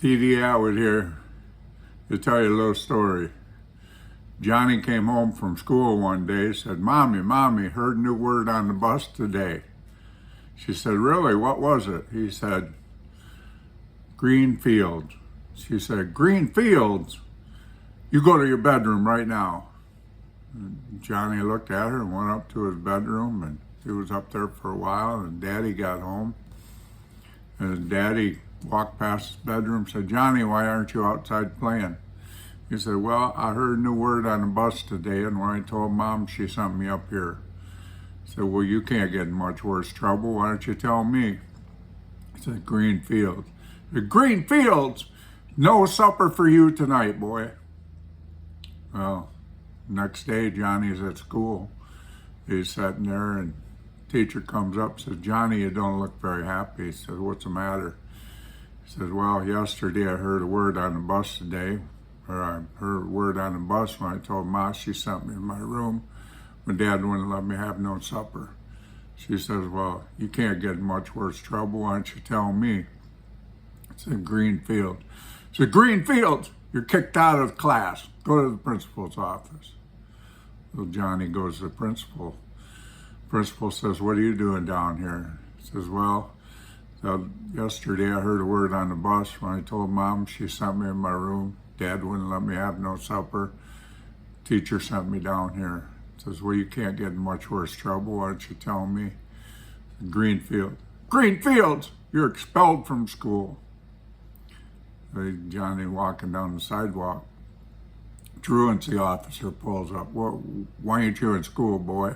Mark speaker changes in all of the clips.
Speaker 1: PD Atwood here to tell you a little story. Johnny came home from school one day, said, Mommy, heard a new word on the bus today. She said, really, what was it? He said, green fields. She said, green fields? You go to your bedroom right now. And Johnny looked at her and went up to his bedroom, and he was up there for a while, and Daddy got home. And Daddy walked past his bedroom and said, Johnny, why aren't you outside playing? He said, well, I heard a new word on the bus today, and when I told Mom, she sent me up here. He said, well, you can't get in much worse trouble. Why don't you tell me? He said, green fields. He said, green fields? No supper for you tonight, boy. Well, next day, Johnny's at school. He's sitting there, and teacher comes up and says, Johnny, you don't look very happy. He says, what's the matter? He says, well, yesterday I heard a word on the bus today, or I heard a word on the bus when I told Ma she sent me in my room when Dad wouldn't let me have no supper. She says, well, you can't get in much worse trouble. Why don't you tell me? It's in Greenfield. It's in Greenfield. You're kicked out of class. Go to the principal's office. Little Johnny goes to the principal. Principal says, what are you doing down here? He says, well, yesterday I heard a word on the bus when I told Mom she sent me in my room. Dad wouldn't let me have no supper. Teacher sent me down here. Says, well, you can't get in much worse trouble. Why don't you tell me? Greenfield. Greenfield! You're expelled from school. Johnny walking down the sidewalk. Truancy officer pulls up. Well, why ain't you in school, boy?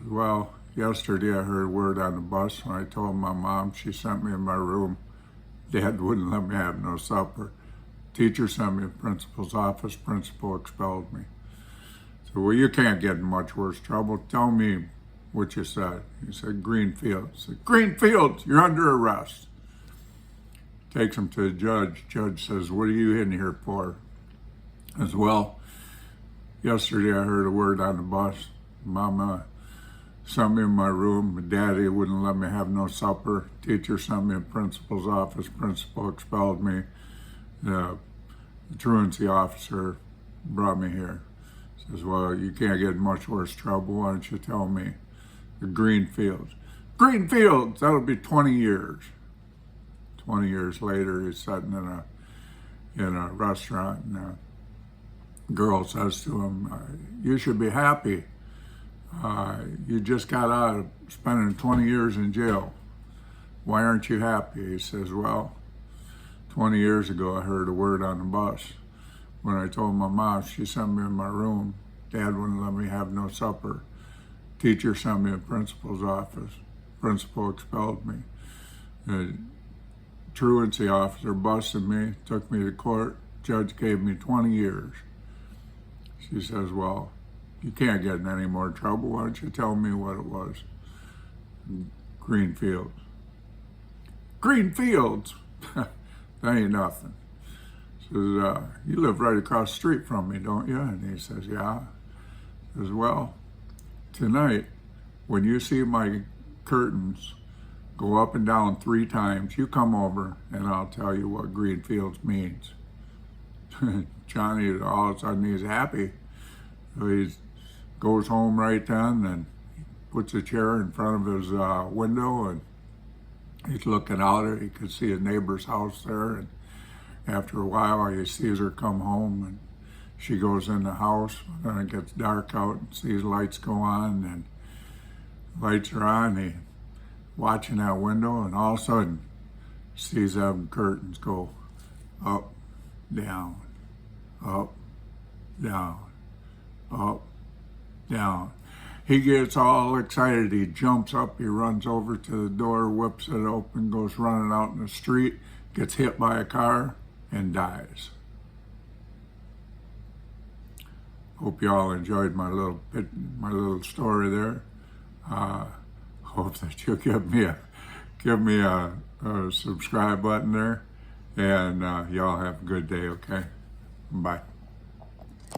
Speaker 1: Well, yesterday I heard a word on the bus when I told my Mom she sent me in my room. Dad wouldn't let me have no supper. Teacher sent me to the principal's office. Principal expelled me. So, well, you can't get in much worse trouble. Tell me what you said. He said, Greenfield. He said, Greenfield, you're under arrest. Takes him to the judge. Judge says, what are you in here for? As well, yesterday I heard a word on the bus. Mama sent me in my room. Daddy wouldn't let me have no supper. Teacher sent me to the principal's office. Principal expelled me. The truancy officer brought me here. Says, well, you can't get in much worse trouble. Why don't you tell me? The Greenfields. Greenfields! That'll be 20 years. 20 years later, he's sitting in a restaurant, and a girl says to him, you should be happy. You just got out of spending 20 years in jail. Why aren't you happy? He says, well, 20 years ago, I heard a word on the bus. When I told my Mom she sent me in my room, Dad wouldn't let me have no supper. Teacher sent me to the principal's office. Principal expelled me. The truancy officer busted me, took me to court. Judge gave me 20 years. She says, well, you can't get in any more trouble. Why don't you tell me what it was? Greenfields. Greenfields? That ain't nothing. Says, you live right across the street from me, don't you? And he says, yeah. Says, well, tonight, when you see my curtains go up and down 3 times, you come over and I'll tell you what Greenfields means. Johnny, all of a sudden, he's happy. So he goes home right then and puts a chair in front of his window, and he's looking out. He could see his neighbor's house there, and after a while he sees her come home, and she goes in the house. Then it gets dark out and sees lights go on, and lights are on. He watching that window, and all of a sudden sees them curtains go up, down, up, down, up, down. He gets all excited. He jumps up, he runs over to the door, whips it open, goes running out in the street, gets hit by a car, and dies. Hope you all enjoyed my little story there. Hope that you'll give me a subscribe button there, and y'all have a good day. Okay, bye.